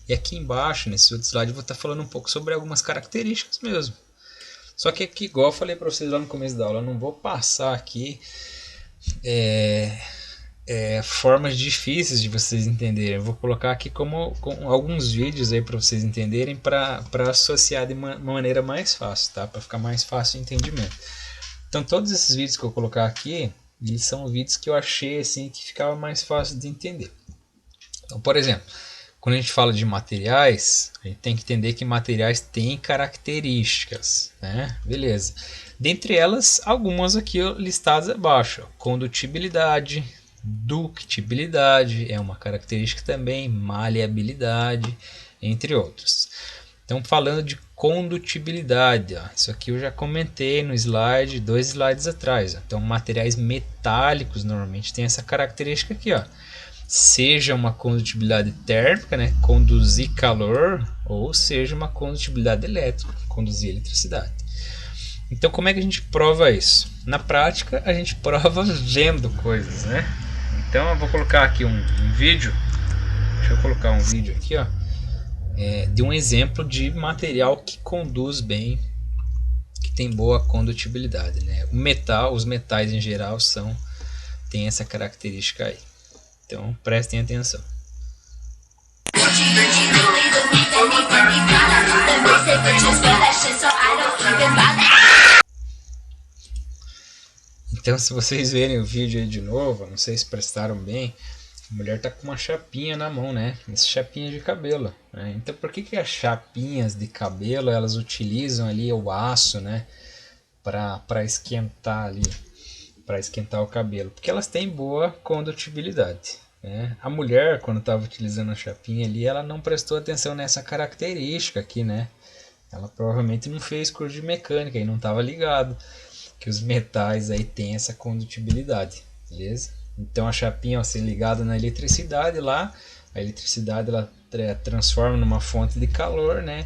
E aqui embaixo, nesse outro slide, eu vou estar falando um pouco sobre algumas características mesmo. Só que aqui, igual eu falei para vocês lá no começo da aula, eu não vou passar aqui formas difíceis de vocês entenderem. Eu vou colocar aqui com alguns vídeos aí para vocês entenderem, para associar de uma maneira mais fácil, tá? Para ficar mais fácil o entendimento. Então todos esses vídeos que eu colocar aqui, eles são vídeos que eu achei assim que ficava mais fácil de entender. Então, por exemplo, quando a gente fala de materiais, a gente tem que entender que materiais têm características, né? Beleza. Dentre elas, algumas aqui listadas abaixo. Condutibilidade, ductibilidade é uma característica também, maleabilidade, entre outros. Então, falando de condutibilidade, ó, isso aqui eu já comentei no slide, 2 slides atrás. Ó. Então, materiais metálicos normalmente têm essa característica aqui, ó. Seja uma condutibilidade térmica, né, conduzir calor, ou seja uma condutibilidade elétrica, conduzir eletricidade. Então, como é que a gente prova isso? Na prática, a gente prova vendo coisas, né? Então, eu vou colocar aqui um vídeo. Deixa eu colocar um vídeo aqui, ó, de um exemplo de material que conduz bem, que tem boa condutibilidade, né? Os metais em geral têm essa característica aí. Então, prestem atenção. Então, se vocês verem o vídeo aí de novo, não sei se prestaram bem, a mulher tá com uma chapinha na mão, né? Essa chapinha de cabelo, né? Então, por que as chapinhas de cabelo elas utilizam ali o aço, né? Para esquentar ali, para esquentar o cabelo? Porque elas têm boa condutibilidade, né? A mulher, quando estava utilizando a chapinha ali, ela não prestou atenção nessa característica aqui, né? Ela provavelmente não fez curso de mecânica e não estava ligado que os metais aí têm essa condutibilidade, beleza? Então a chapinha, ao ser ligada na eletricidade lá, a eletricidade ela transforma numa fonte de calor, né?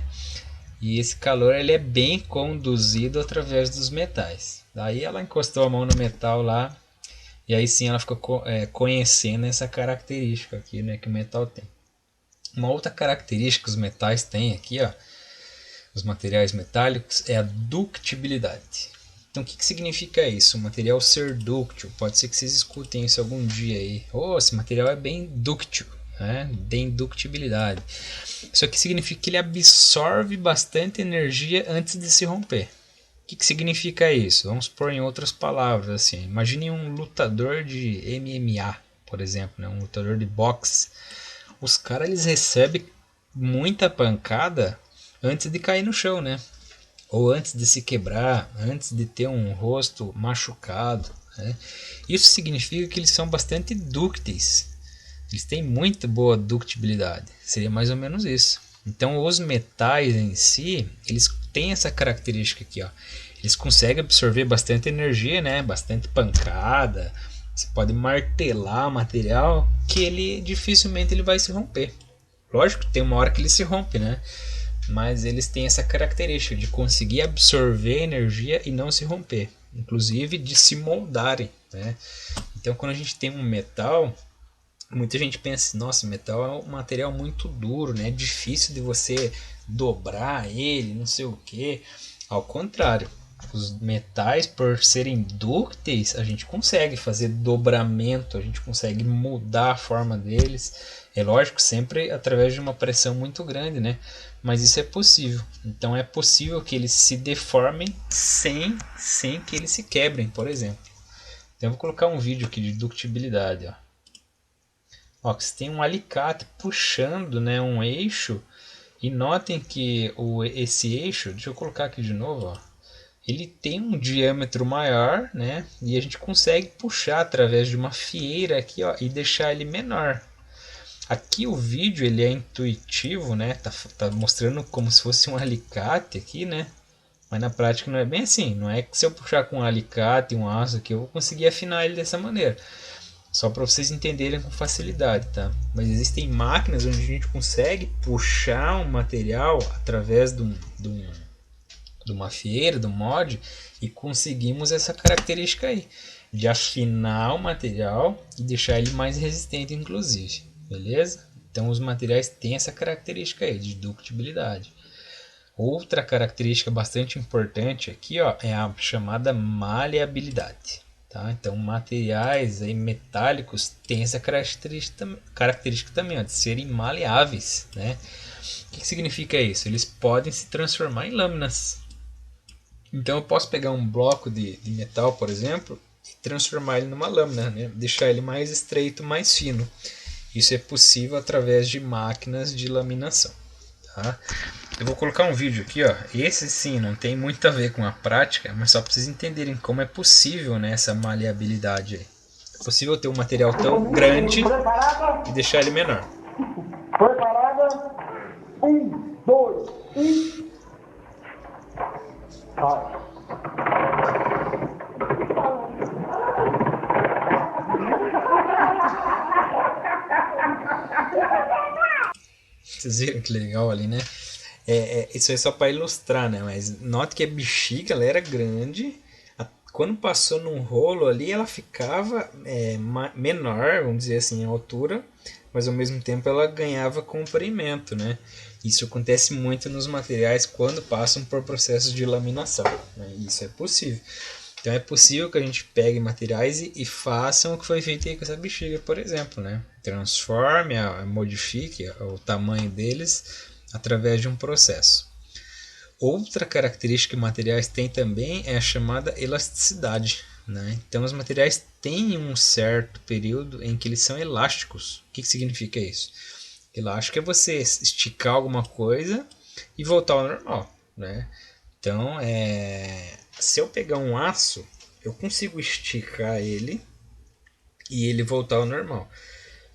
E esse calor ele é bem conduzido através dos metais. Daí ela encostou a mão no metal lá e aí sim ela ficou conhecendo essa característica aqui, né, que o metal tem. Uma outra característica que os metais têm aqui, ó, os materiais metálicos, é a ductibilidade. Então, o que significa isso? O material ser dúctil. Pode ser que vocês escutem isso algum dia aí. Oh, esse material é bem dúctil, né? Tem ductibilidade. Isso aqui significa que ele absorve bastante energia antes de se romper. O que significa isso? Vamos pôr em outras palavras. Assim. Imagine um lutador de MMA, por exemplo, né? Um lutador de boxe. Os caras eles recebem muita pancada antes de cair no chão, né? Ou antes de se quebrar, antes de ter um rosto machucado, né? Isso significa que eles são bastante dúcteis. Eles têm muito boa ductibilidade. Seria mais ou menos isso. Então os metais em si, eles têm essa característica aqui, ó. Eles conseguem absorver bastante energia, né? Bastante pancada. Você pode martelar o material que ele dificilmente ele vai se romper. Lógico que tem uma hora que ele se rompe, né? Mas eles têm essa característica de conseguir absorver energia e não se romper, inclusive de se moldarem, né? Então, quando a gente tem um metal, muita gente pensa, nossa, metal é um material muito duro, né? É difícil de você dobrar ele, não sei o que. Ao contrário, os metais, por serem dúcteis, a gente consegue fazer dobramento, a gente consegue mudar a forma deles. É lógico, sempre através de uma pressão muito grande, né? Mas isso é possível. Então é possível que eles se deformem sem que eles se quebrem, por exemplo. Então eu vou colocar um vídeo aqui de ductibilidade. Ó, que você tem um alicate puxando, né, um eixo. E notem que esse eixo, deixa eu colocar aqui de novo, ó, ele tem um diâmetro maior, né? E a gente consegue puxar através de uma fieira aqui, ó, e deixar ele menor. Aqui o vídeo ele é intuitivo, né? Tá mostrando como se fosse um alicate aqui, né? Mas na prática não é bem assim. Não é que se eu puxar com um alicate, um aço aqui, eu vou conseguir afinar ele dessa maneira. Só para vocês entenderem com facilidade, tá? Mas existem máquinas onde a gente consegue puxar um material através de de uma feira, do mod, e conseguimos essa característica aí, de afinar o material e deixar ele mais resistente, inclusive, beleza? Então os materiais têm essa característica aí de ductibilidade. Outra característica bastante importante aqui, ó, é a chamada maleabilidade. Tá? Então materiais aí metálicos têm essa característica também, ó, de serem maleáveis, né? O que significa isso? Eles podem se transformar em lâminas. Então eu posso pegar um bloco de metal, por exemplo, e transformar ele numa lâmina, né? Deixar ele mais estreito, mais fino. Isso é possível através de máquinas de laminação. Tá? Eu vou colocar um vídeo aqui, ó. Esse sim não tem muito a ver com a prática, mas só para vocês entenderem como é possível, né, essa maleabilidade aí. É possível ter um material tão grande e deixar ele menor. Preparada? 1, 2, 1. Vai. Vocês viram que legal ali, né? Isso é só para ilustrar, né? Mas note que a bexiga ela era grande. Quando passou num rolo ali, ela ficava menor, vamos dizer assim, em altura, mas ao mesmo tempo ela ganhava comprimento, né? Isso acontece muito nos materiais quando passam por processos de laminação, né? Isso é possível. Então é possível que a gente pegue materiais e façam o que foi feito aí com essa bexiga, por exemplo, né? Transforme, modifique o tamanho deles através de um processo. Outra característica que materiais têm também é a chamada elasticidade, né? Então os materiais têm um certo período em que eles são elásticos. O que significa isso? Elástico é você esticar alguma coisa e voltar ao normal, né? Então, se eu pegar um aço, eu consigo esticar ele e ele voltar ao normal.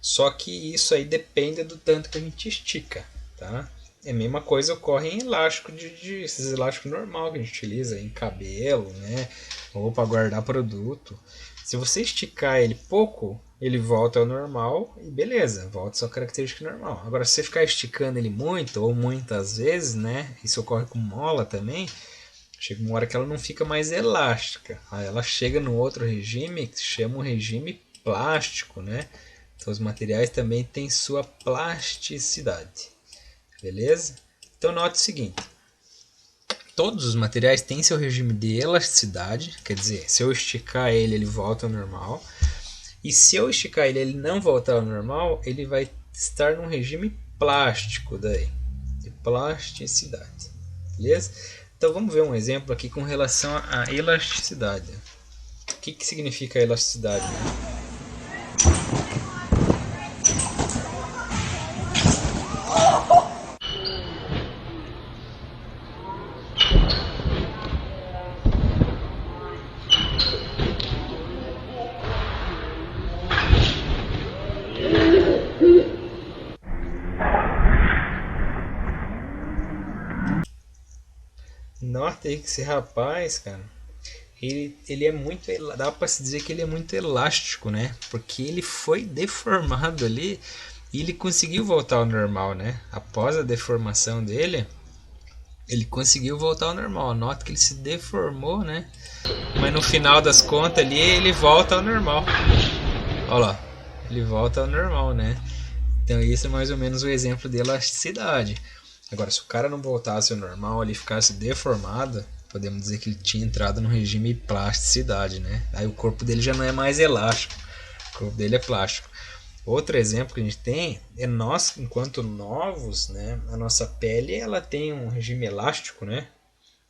Só que isso aí depende do tanto que a gente estica, tá? A mesma coisa ocorre em elástico, esses elásticos normal que a gente utiliza em cabelo, né? Ou para guardar produto. Se você esticar ele pouco, ele volta ao normal e beleza, volta à sua característica normal. Agora, se você ficar esticando ele muito ou muitas vezes, né? Isso ocorre com mola também. Chega uma hora que ela não fica mais elástica. Aí ela chega no outro regime que se chama um regime plástico, né? Então os materiais também têm sua plasticidade. Beleza? Então note o seguinte. Todos os materiais têm seu regime de elasticidade, quer dizer, se eu esticar ele, ele volta ao normal. E se eu esticar ele, ele não voltar ao normal, ele vai estar num regime plástico daí, de plasticidade. Beleza? Então vamos ver um exemplo aqui com relação à elasticidade. O que significa elasticidade? Nota aí que esse rapaz, cara, ele é muito, dá para se dizer que ele é muito elástico, né? Porque ele foi deformado ali e ele conseguiu voltar ao normal, né? Após a deformação dele, ele conseguiu voltar ao normal. Nota que ele se deformou, né? Mas no final das contas ali, ele volta ao normal. Olha lá, ele volta ao normal, né? Então isso é mais ou menos o exemplo de elasticidade. Agora, se o cara não voltasse ao normal, ele ficasse deformado, podemos dizer que ele tinha entrado no regime de plasticidade, né? Aí o corpo dele já não é mais elástico, o corpo dele é plástico. Outro exemplo que a gente tem é nós, enquanto novos, né? A nossa pele ela tem um regime elástico, né?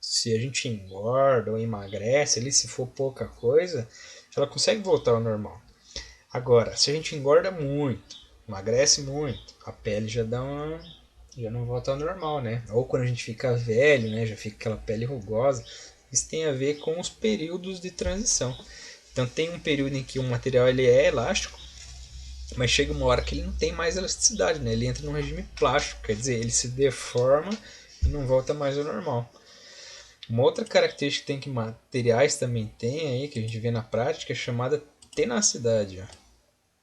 Se a gente engorda ou emagrece, ali, se for pouca coisa, ela consegue voltar ao normal. Agora, se a gente engorda muito, emagrece muito, a pele já não volta ao normal, né? Ou quando a gente fica velho, né, já fica aquela pele rugosa. Isso tem a ver com os períodos de transição. Então tem um período em que o material ele é elástico, mas chega uma hora que ele não tem mais elasticidade, né? Ele entra num regime plástico, quer dizer, ele se deforma e não volta mais ao normal. Uma outra característica que tem que materiais também tem aí, que a gente vê na prática, é chamada tenacidade. Ó.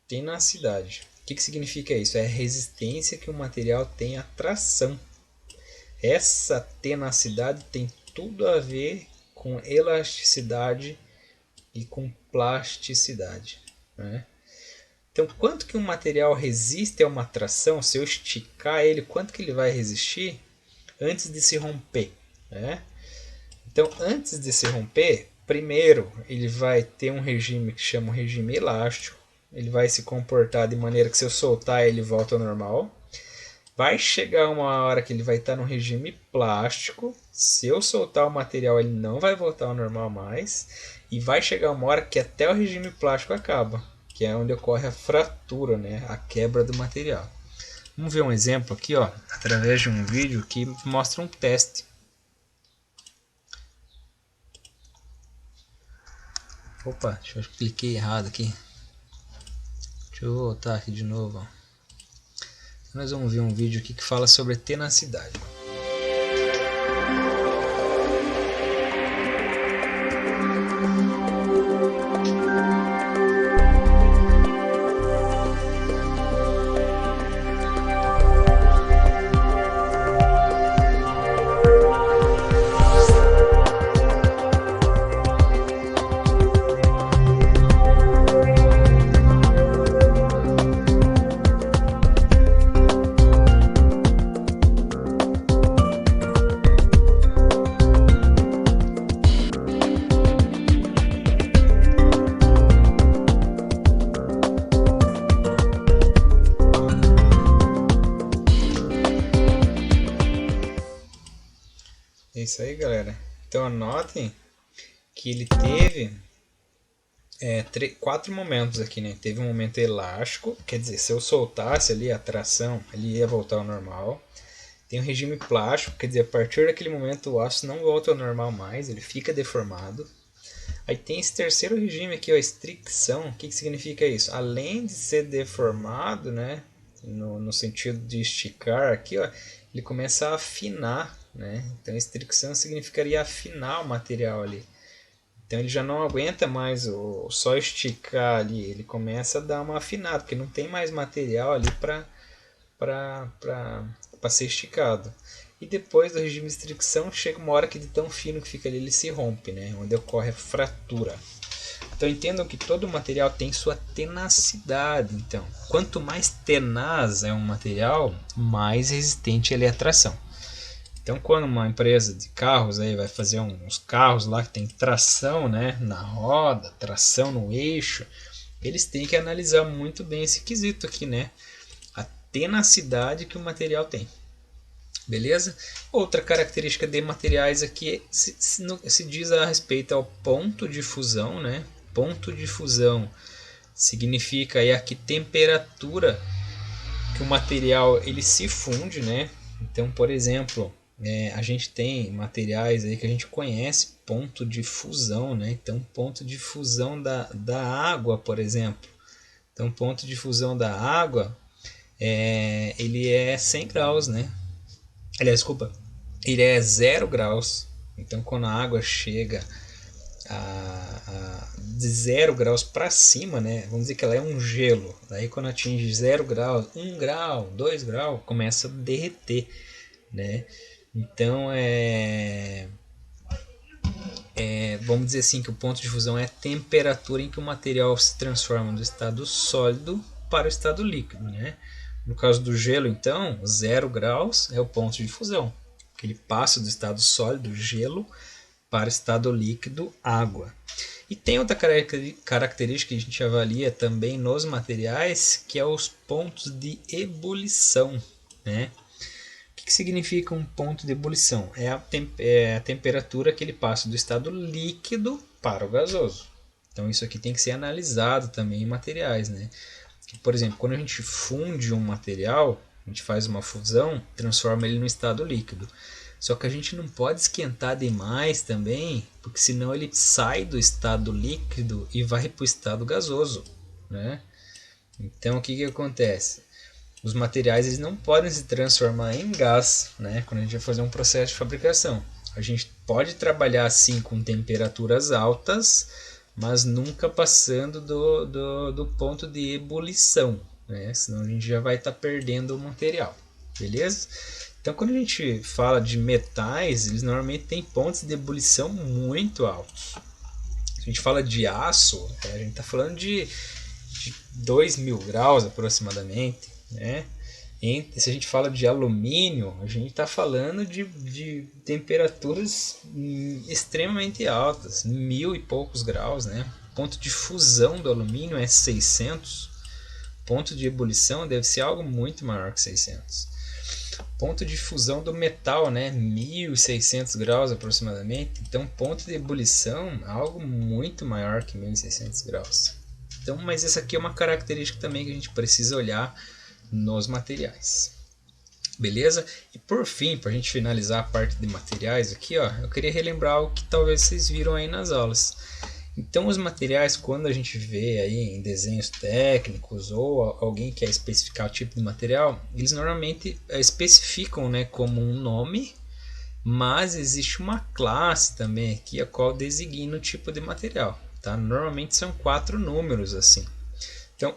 Tenacidade. O que significa isso? É a resistência que o material tem à tração. Essa tenacidade tem tudo a ver com elasticidade e com plasticidade, né? Então, quanto que um material resiste a uma tração, se eu esticar ele, quanto que ele vai resistir antes de se romper, né? Então, antes de se romper, primeiro ele vai ter um regime que chama regime elástico. Ele vai se comportar de maneira que se eu soltar ele volta ao normal. Vai chegar uma hora que ele vai estar no regime plástico. Se eu soltar o material, ele não vai voltar ao normal mais. E vai chegar uma hora que até o regime plástico acaba, que é onde ocorre a fratura, né? A quebra do material. Vamos ver um exemplo aqui, ó, através de um vídeo que mostra um teste. Opa, eu cliquei errado aqui. Deixa eu voltar aqui de novo. Ó. Nós vamos ver um vídeo aqui que fala sobre tenacidade. É isso aí, galera. Então anotem que ele teve 4 momentos aqui, né? Teve um momento elástico, quer dizer, se eu soltasse ali a tração, ele ia voltar ao normal. Tem um regime plástico, quer dizer, a partir daquele momento o aço não volta ao normal mais, ele fica deformado. Aí tem esse terceiro regime aqui, ó, estricção. O que significa isso? Além de ser deformado, né, no sentido de esticar aqui, ó, ele começa a afinar, né? Então estricção significaria afinar o material ali. Então ele já não aguenta mais só esticar ali, ele começa a dar uma afinada, porque não tem mais material ali para ser esticado. E depois do regime de estricção, chega uma hora que de tão fino que fica ali, ele se rompe, né? Onde ocorre a fratura. Então entendam que todo material tem sua tenacidade. Então, quanto mais tenaz é um material, mais resistente ele é à tração. Então, quando uma empresa de carros aí vai fazer uns carros lá que tem tração, né, na roda, tração no eixo, eles têm que analisar muito bem esse quesito aqui, né? A tenacidade que o material tem. Beleza? Outra característica de materiais aqui se diz a respeito ao ponto de fusão, né? Ponto de fusão significa aí a que temperatura que o material ele se funde, né? Então, por exemplo, a gente tem materiais aí que a gente conhece ponto de fusão, né? Então, ponto de fusão da água, por exemplo. Então, ponto de fusão da água ele é 100 graus, né? Aliás, desculpa, ele é 0 graus. Então, quando a água chega de 0 graus para cima, né? Vamos dizer que ela é um gelo. Daí, quando atinge 0 graus, 1 grau, 2 graus, começa a derreter, né? Então, vamos dizer assim que o ponto de fusão é a temperatura em que o material se transforma do estado sólido para o estado líquido, né? No caso do gelo, então, 0 graus é o ponto de fusão, que ele passa do estado sólido, gelo, para o estado líquido, água. E tem outra característica que a gente avalia também nos materiais, que é os pontos de ebulição, né? O que significa um ponto de ebulição? É a temperatura que ele passa do estado líquido para o gasoso. Então isso aqui tem que ser analisado também em materiais, né? Que, por exemplo, quando a gente funde um material, a gente faz uma fusão, transforma ele no estado líquido. Só que a gente não pode esquentar demais também, porque senão ele sai do estado líquido e vai para o estado gasoso, né? Então o que acontece? Os materiais eles não podem se transformar em gás, né? Quando a gente vai fazer um processo de fabricação. A gente pode trabalhar assim com temperaturas altas, mas nunca passando do ponto de ebulição, né? Senão a gente já vai estar perdendo o material. beleza? Então quando a gente fala de metais, eles normalmente têm pontos de ebulição muito altos. Se a gente fala de aço, a gente está falando de 2.000 graus aproximadamente, né? Se a gente fala de alumínio, a gente está falando de temperaturas extremamente altas, 1.000 e poucos graus, né? Ponto de fusão do alumínio é 600, ponto de ebulição deve ser algo muito maior que 600. Ponto de fusão do metal, né? 1.600 graus aproximadamente. Então, ponto de ebulição é algo muito maior que 1.600 graus. Então, mas essa aqui é uma característica também que a gente precisa olhar nos materiais. Beleza? E por fim, para a gente finalizar a parte de materiais aqui, ó, eu queria relembrar o que talvez vocês viram aí nas aulas. Então os materiais, quando a gente vê aí em desenhos técnicos ou alguém quer especificar o tipo de material, eles normalmente especificam, né, como um nome, mas existe uma classe também aqui a qual designa o tipo de material. Tá? Normalmente são 4 números assim. Então,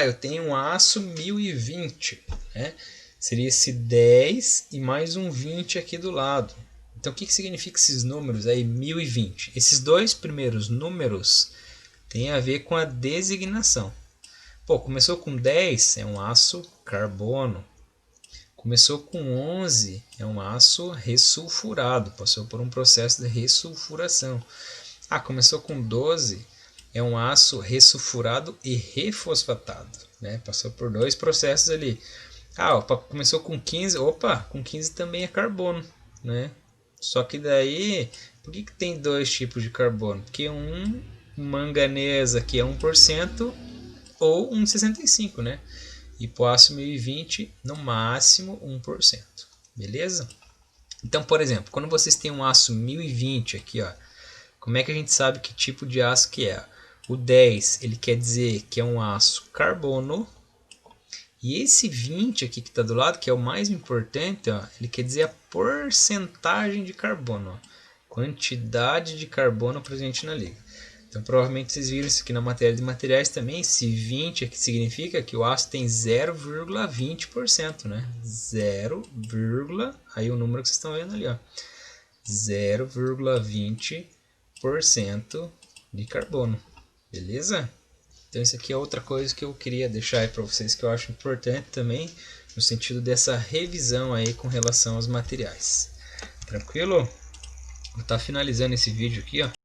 eu tenho um aço 1020, né? Seria esse 10 e mais um 20 aqui do lado. Então, o que significa esses números aí, 1020? Esses dois primeiros números têm a ver com a designação. Pô, começou com 10, é um aço carbono. Começou com 11, é um aço ressulfurado, passou por um processo de ressulfuração. Começou com 12, é um aço ressulfurado e refosfatado, né? Passou por 2 processos ali. Começou com 15, com 15 também é carbono, né? Só que daí, por que tem 2 tipos de carbono? Porque um manganês aqui é 1% ou 1,65, né? E para o aço 1020, no máximo 1%, beleza? Então, por exemplo, quando vocês têm um aço 1020 aqui, ó, como é que a gente sabe que tipo de aço que é? O 10, ele quer dizer que é um aço carbono. E esse 20 aqui que está do lado, que é o mais importante, ó, ele quer dizer a porcentagem de carbono. Ó, quantidade de carbono presente na liga. Então provavelmente vocês viram isso aqui na matéria de materiais também. Esse 20 aqui significa que o aço tem 0,20%, né? 0, aí o número que vocês estão vendo ali, ó. 0,20% de carbono. Beleza? Então isso aqui é outra coisa que eu queria deixar aí para vocês que eu acho importante também, no sentido dessa revisão aí com relação aos materiais. Tranquilo? Vou estar finalizando esse vídeo aqui, ó.